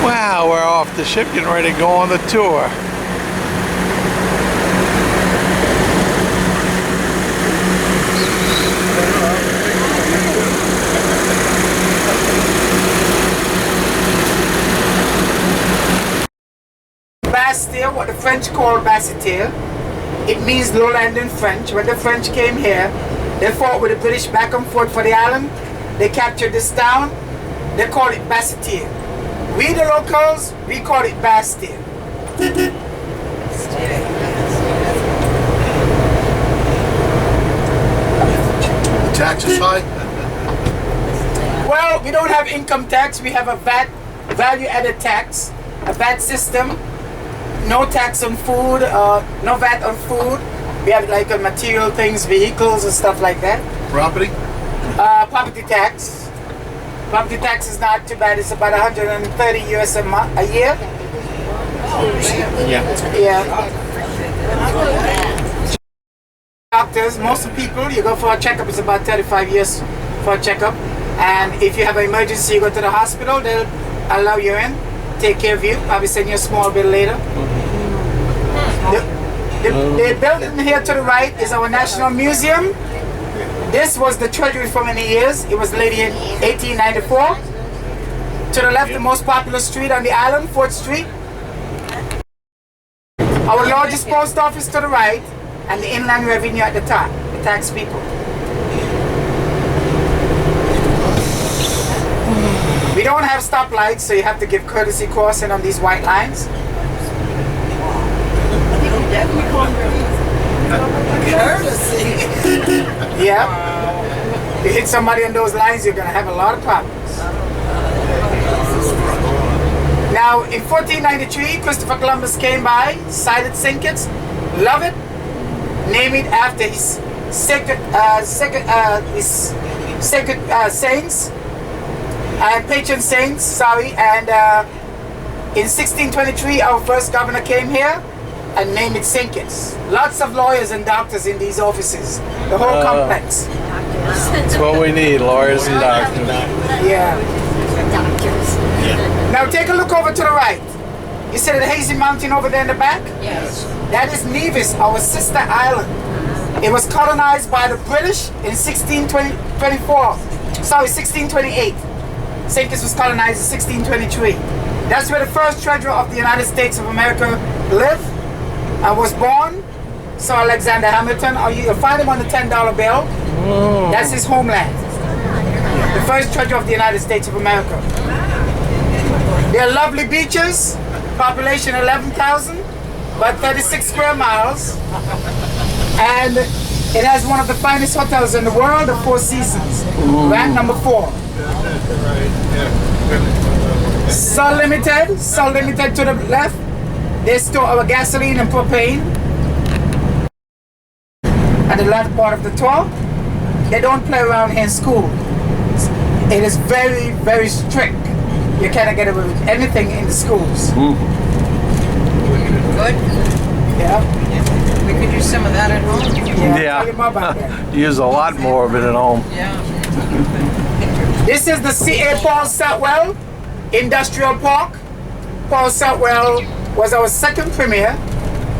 Wow, we're off the ship, getting ready to go on the tour. Bastille, what the French call Bastille, it means lowland in French. When the French came here, they fought with the British back and forth for the island. They captured this town. They call it Bastille. We the locals, we call it Bastille. Tax is high? Well, we don't have income tax. We have a VAT, value-added tax, a VAT system. No tax on food, no VAT on food. We have like material things, vehicles and stuff like that. Property? Property tax. Property tax is not too bad. It's about 130 US a year. Yeah. Doctors, most of the people, you go for a checkup, it's about 35 years for a checkup. And if you have an emergency, you go to the hospital, they'll allow you in, take care of you, probably send you a small bill later. The building here to the right is our National Museum. This was the treasury for many years. It was laid in 1894. To the left, the most popular street on the island, 4th Street. Our largest post office to the right, and the Inland Revenue at the top, the tax people. We don't have stoplights, so you have to give courtesy crossing on these white lines. Courtesy. Yeah. You hit somebody on those lines, you're going to have a lot of problems. Now, in 1493, Christopher Columbus came by, sighted St. Kitts, love it, named it after his sacred saints, and patron saints, sorry. And in 1623, our first governor came here and named it St. Kitts. Lots of lawyers and doctors in these offices, the whole complex. That's what we need, lawyers and doctors. Yeah. Now take a look over to the right. You see the hazy mountain over there in the back? Yes. That is Nevis, our sister island. It was colonized by the British in 1628. St. Kitts was colonized in 1623. That's where the first treasurer of the United States of America lived and was born. Sir Alexander Hamilton. You'll find him on the $10 bill. Whoa. That's his homeland. The first treasurer of the United States of America. There are lovely beaches, population 11,000, about 36 square miles. And it has one of the finest hotels in the world, the Four Seasons, ranked number 4. Sol Limited to the left. They store our gasoline and propane. At the latter part of the tour, they don't play around here in school. It is very, very strict. You cannot get away with anything in the schools. Good. Yeah. We could use some of that at home. Tell you more about that. Use a lot more of it at home. Yeah. This is the C.A. Paul Sutwell Industrial Park. Paul Sutwell was our second premier.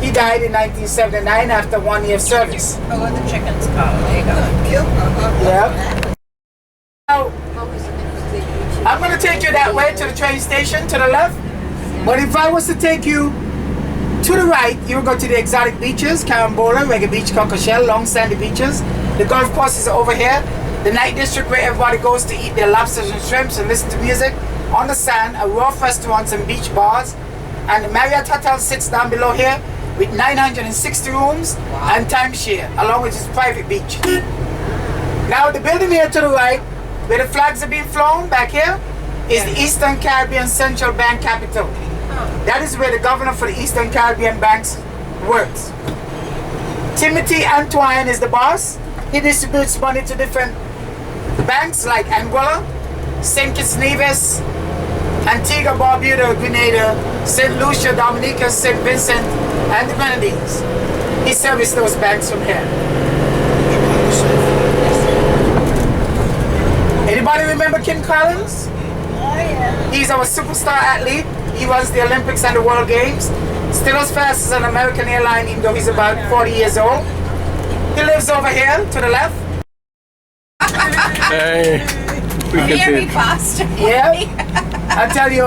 He died in 1979 after 1 year of service. Oh, the chickens. Oh, there you go. Yeah. Now, I'm going to take you that way to the train station to the left. But if I was to take you to the right, you will go to the exotic beaches, Carambola, Reggae Beach, Cocoshell, long sandy beaches. The golf courses are over here. The night district where everybody goes to eat their lobsters and shrimps and listen to music on the sand, rough restaurants and beach bars. And the Marriott Hotel sits down below here with 960 rooms and timeshare, along with its private beach. Now the building here to the right, where the flags are being flown back here, is the Eastern Caribbean Central Bank Capital. That is where the governor for the Eastern Caribbean banks works. Timothy Antoine is the boss. He distributes money to different banks like Anguilla, St. Kitts Nevis, Antigua, Barbuda, Grenada, St. Lucia, Dominica, St. Vincent, and the Grenadines. He serviced those banks from here. Anybody remember Kim Collins? He's our superstar athlete. He runs the Olympics and the World Games. Still as fast as an American airline, even though he's about 40 years old. He lives over here to the left. Hey, we can Mary see. Foster. Yeah. I tell you,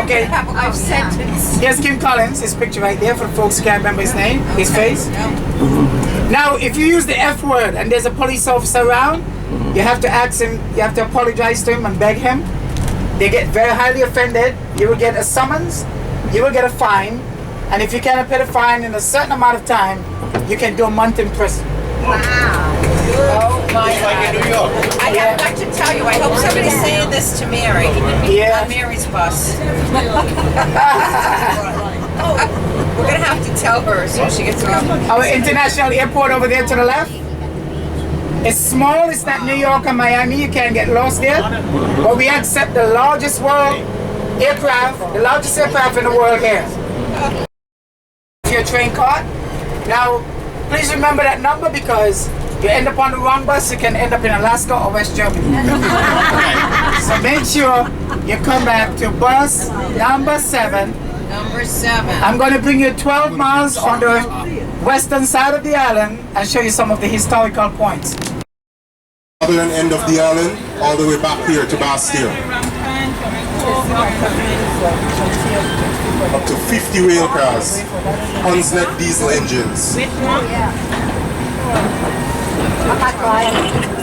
okay. I've sentence. Here's Kim Collins, his picture right there for the folks who can't remember his name, his face. Now, if you use the F word and there's a police officer around, you have to ask him, you have to apologize to him and beg him. They get very highly offended. You will get a summons, you will get a fine, and if you cannot pay the fine in a certain amount of time, you can do a month in prison. Wow. Oh my God. New York. I have got to tell you, I hope somebody's saying this to Mary. Yeah. On Mary's bus. We're gonna have to tell her so she gets off. Our international airport over there to the left. It's small, it's not New York or Miami, you can't get lost there. But we accept the largest aircraft in the world here. Your train card. Now, please remember that number because you end up on the wrong bus, you can end up in Alaska or West Germany. So make sure you come back to bus number 7. Number 7. I'm going to bring you 12 miles on the western side of the island and show you some of the historical points. Southern end of the island, all the way back here to Bastille. Up to 50 rail cars, Hunsnet diesel engines.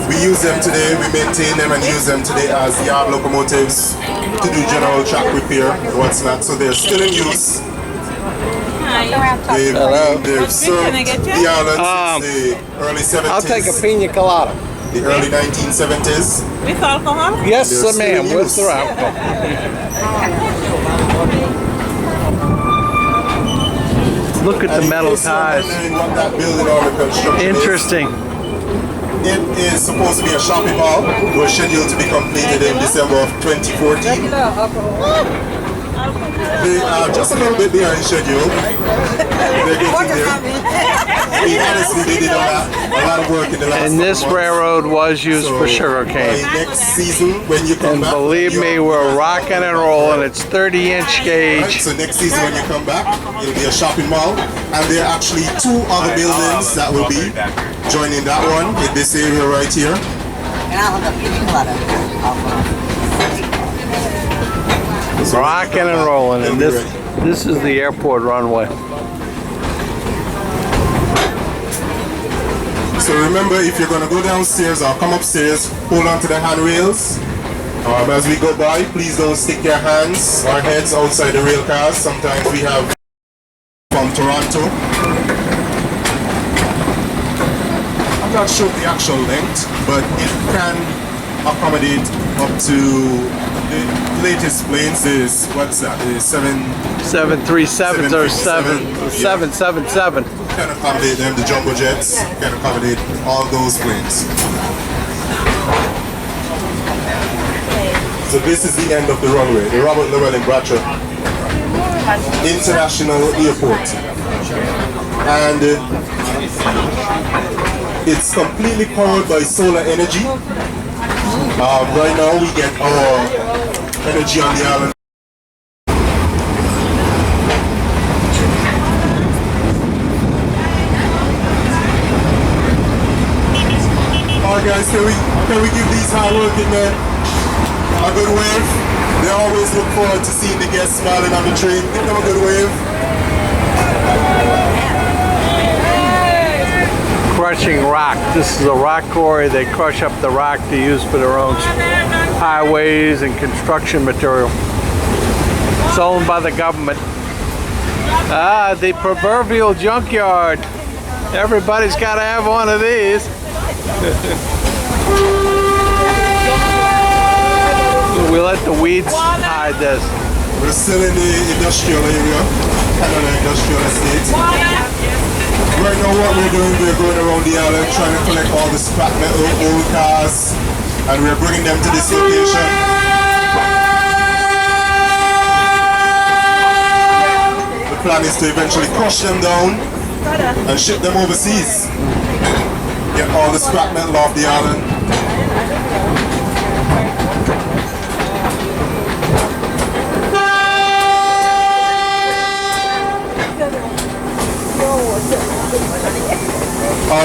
We use them today, we maintain them and use them today as yard locomotives to do general track repair and what's not. So they're still in use. They've served the island since the early 70s. I'll take a pina colada. The early 1970s. With alcohol? Yes, They're ma'am. still in With use. the alcohol. Look at the metal ties. What that building or the construction is. Interesting. It is supposed to be a shopping mall. It was scheduled to be completed in December of 2014. They are just a little bit behind schedule. They're getting there. I mean, honestly, they did a lot of work in the last And this couple months. railroad was used So, for sugarcane. by next season, when you come And back, believe me, we're rocking and rolling. It's 30-inch Right, gauge. so next season when you come back, it'll be a shopping mall, and there are actually 2 other buildings that will be joining that one in this area right here. Rocking and rolling. And this is the airport runway. So remember, if you're going to go downstairs or come upstairs, hold on to the handrails. As we go by, please don't stick your hands or heads outside the rail cars. Sometimes we have from Toronto. I'm not sure the actual length, but it can accommodate up to the latest planes is, what's that, the 737s or 777. can accommodate them, the jumbo jets can accommodate all those planes. So this is the end of the runway, the Robert Llewellyn Bradshaw International Airport. And it's completely powered by solar energy. Right now we get our energy on the island. Alright guys, can we give these hard-working men a good wave? They always look forward to seeing the guests smiling on the train. Give them a good wave. Crushing rock. This is a rock quarry. They crush up the rock to use for their own highways and construction material. It's owned by the government. Ah, the proverbial junkyard. Everybody's got to have one of these. We let the weeds hide this. We're still in the industrial area, Canada Industrial Estate. Right now what we're doing, we're going around the island trying to collect all the scrap metal, old cars, and we're bringing them to this location. The plan is to eventually crush them down and ship them overseas. Get all the scrap metal off the island.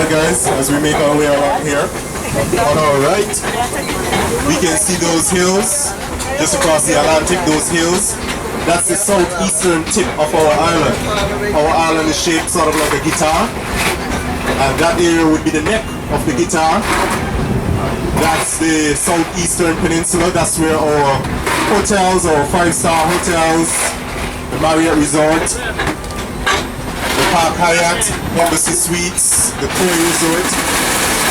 Alright guys, as we make our way along here, on our right, we can see those hills, just across the Atlantic, those hills. That's the southeastern tip of our island. Our island is shaped sort of like a guitar, and that area would be the neck of the guitar. That's the southeastern peninsula. That's where our hotels, our five-star hotels, the Marriott Resort, the Park Hyatt, Embassy Suites, the Prairie Resort,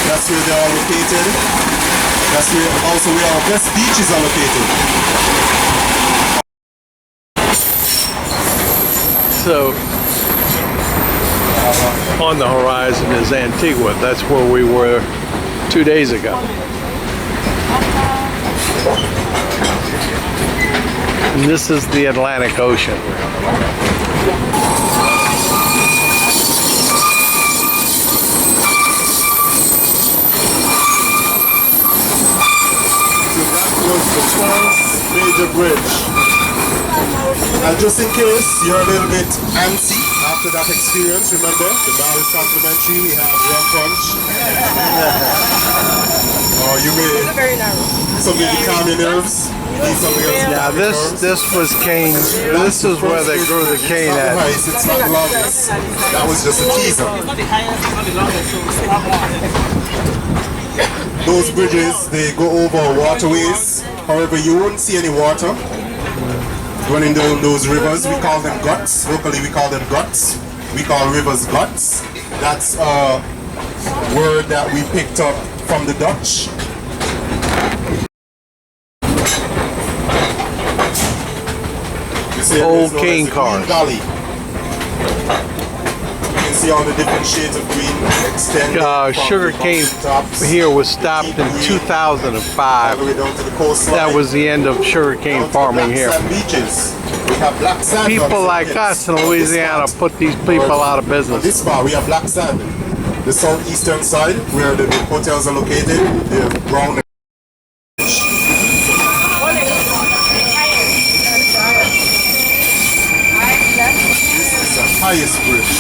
that's where they are located. That's where also where our best beaches are located. So, on the horizon is Antigua. That's where we were 2 days ago. And this is the Atlantic Ocean. Was the first major bridge. And just in case you're a little bit antsy after that experience, remember the bar is complimentary. We have rum punch. Or you may something to calm your nerves. You need something else. Now this was cane. This is where they grew the cane at. It's not the longest. That was just a teaser. Those bridges, they go over waterways. However, you won't see any water running down those rivers. We call them guts. Locally, we call them guts. We call rivers guts. That's a word that we picked up from the Dutch. Old cane cars. Valley. You can see all the different shades of green extend. Sugar cane here was stopped in 2005. All the way down to the coastline. That was the end of sugar cane farming here. Beaches. We have black sand. People like us in Louisiana put these people out of business. This far, we have black sand. The southeastern side, where the hotels are located, the brown. This is the highest bridge.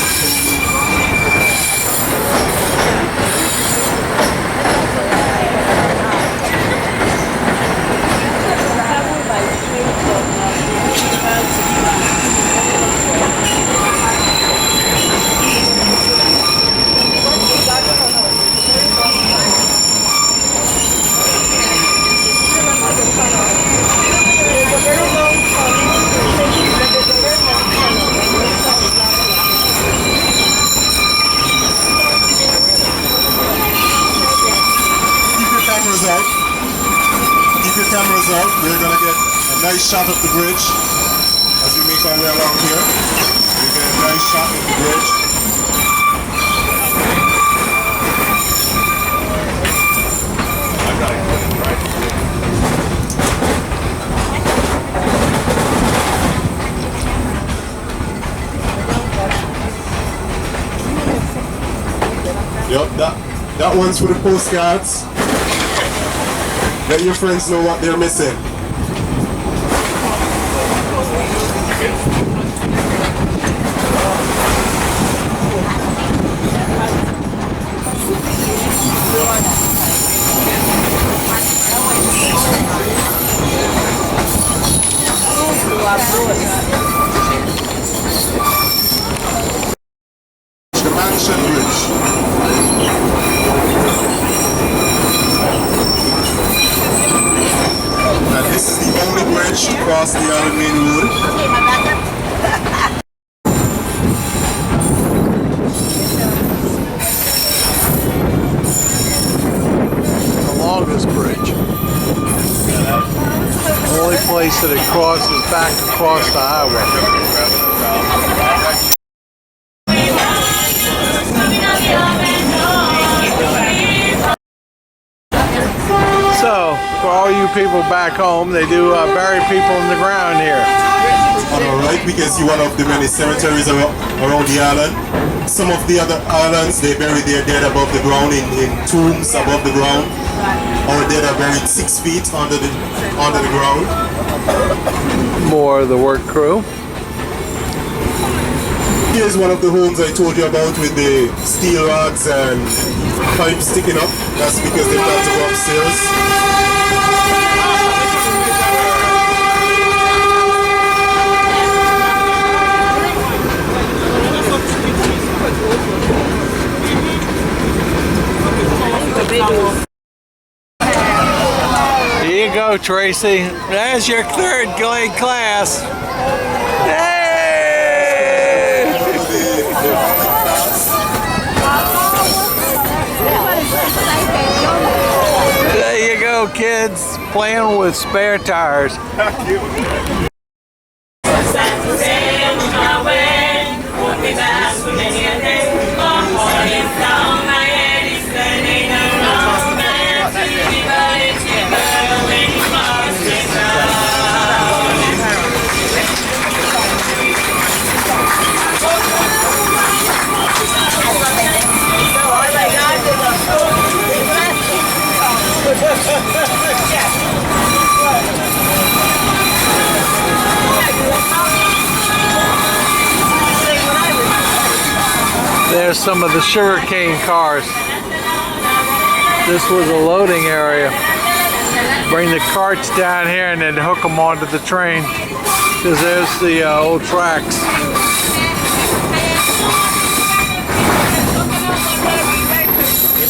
Keep your cameras out. We're gonna get a nice shot of the bridge as we make our way along here. We get a nice shot of the bridge. Yep, that one's for the postcards. Let your friends know what they're missing. The Mansion Bridge. And this is the only bridge across the Island Main Road. The longest bridge. The only place that it crosses back across the highway. So, for all you people back home, they do bury people in the ground here. On our right, we can see one of the many cemeteries around the island. Some of the other islands, they bury their dead above the ground in tombs above the ground. Our dead are buried 6 feet under the ground. More of the work crew. Here's one of the homes I told you about with the steel rods and pipes sticking up. That's because they've got to go upstairs. Here you go, Tracy. There's your third grade class. Hey! There you go, kids, playing with spare tires. There's some of the sugarcane cars. This was a loading area. Bring the carts down here and then hook them onto the train. Because there's the old tracks.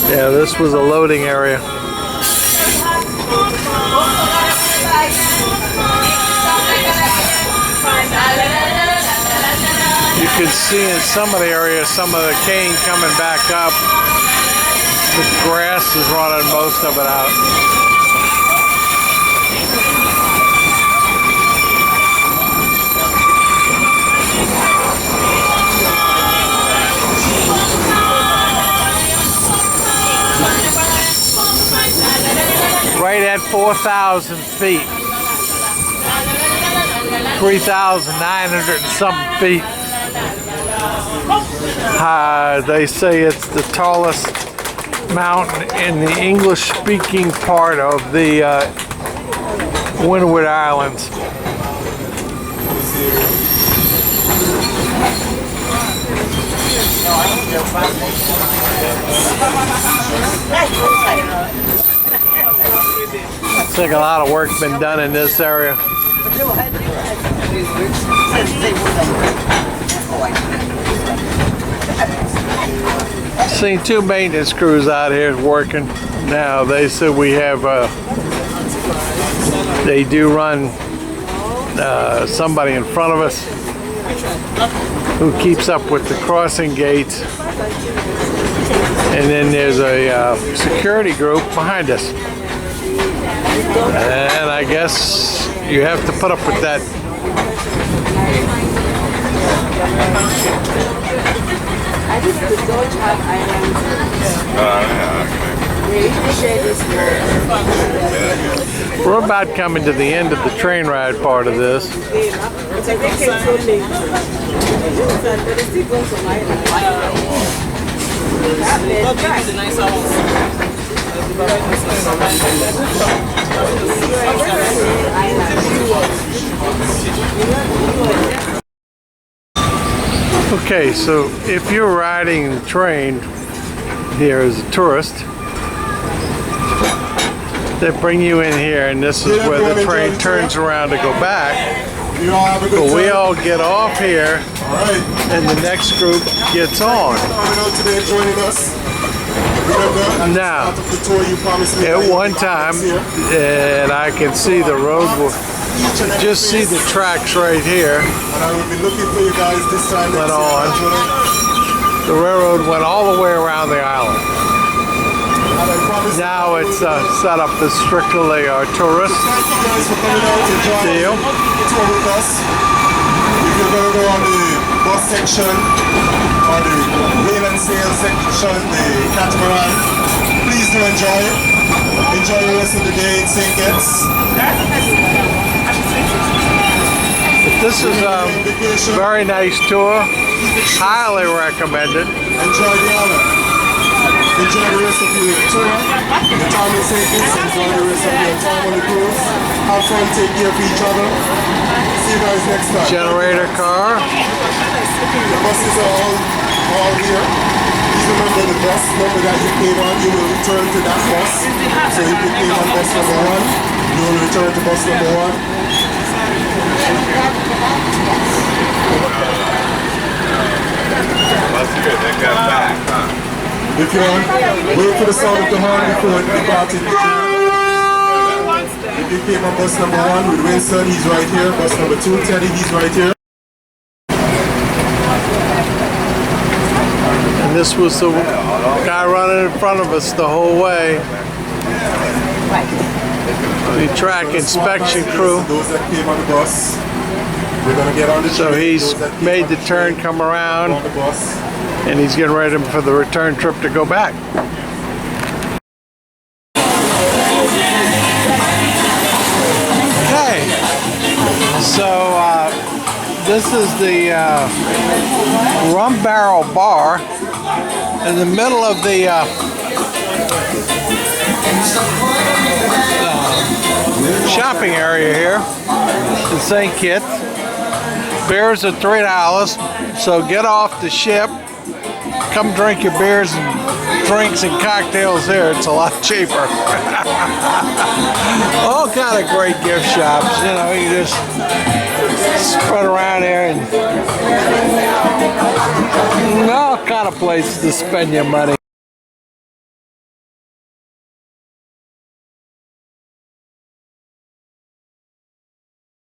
Yeah, this was a loading area. You can see in some of the areas some of the cane coming back up. The grass is running most of it out. Right at 4,000 feet. 3,900 and something feet. They say it's the tallest mountain in the English-speaking part of the Windward Islands. Looks like a lot of work's been done in this area. Seen two maintenance crews out here working now. They said we have they do run somebody in front of us who keeps up with the crossing gates, and then there's a security group behind us, and I guess you have to put up with that. We're about coming to the end of the train ride part of this. Okay, so if you're riding the train here as a tourist, they bring you in here, and this is where the train turns around to go back. But we all get off here, and the next group gets on. Now, at one time, and I can see the road, just see the tracks right here. Went on. The railroad went all the way around the island. Now it's set up as strictly our tourist deal. If you're going to go on the bus section or the wheel and sail section, the catamaran, please do enjoy it. Enjoy the rest of the day in St. Kitts. This is a very nice tour. Highly recommended. Enjoy the island. Enjoy the rest of your tour. The time is taken, so enjoy the rest of your time on the cruise. Have fun, take care of each other. See you guys next time. Generator car. The buses are all here. Please remember the bus number that you came on, you will return to that bus. So if you came on bus number 1, you will return to bus number 1. That's good. That got back, huh? If you want, wait for the sound of the horn before departing. If you came on bus number 1 with Winston, he's right here. Bus number 2, Teddy, he's right here. And this was the guy running in front of us the whole way. The track inspection crew. Those that came on the bus, we're gonna get on the So train. he's Those that came made on the turn, train, come around, on the bus. and he's getting ready for the return trip to go back. Okay, so this is the Rum Barrel Bar in the middle of the shopping area here in St. Kitts. Beers are $3, so get off the ship, come drink your beers and drinks and cocktails here. It's a lot cheaper. All kind of great gift shops, you know, you just spread around here and all kind of places to spend your money.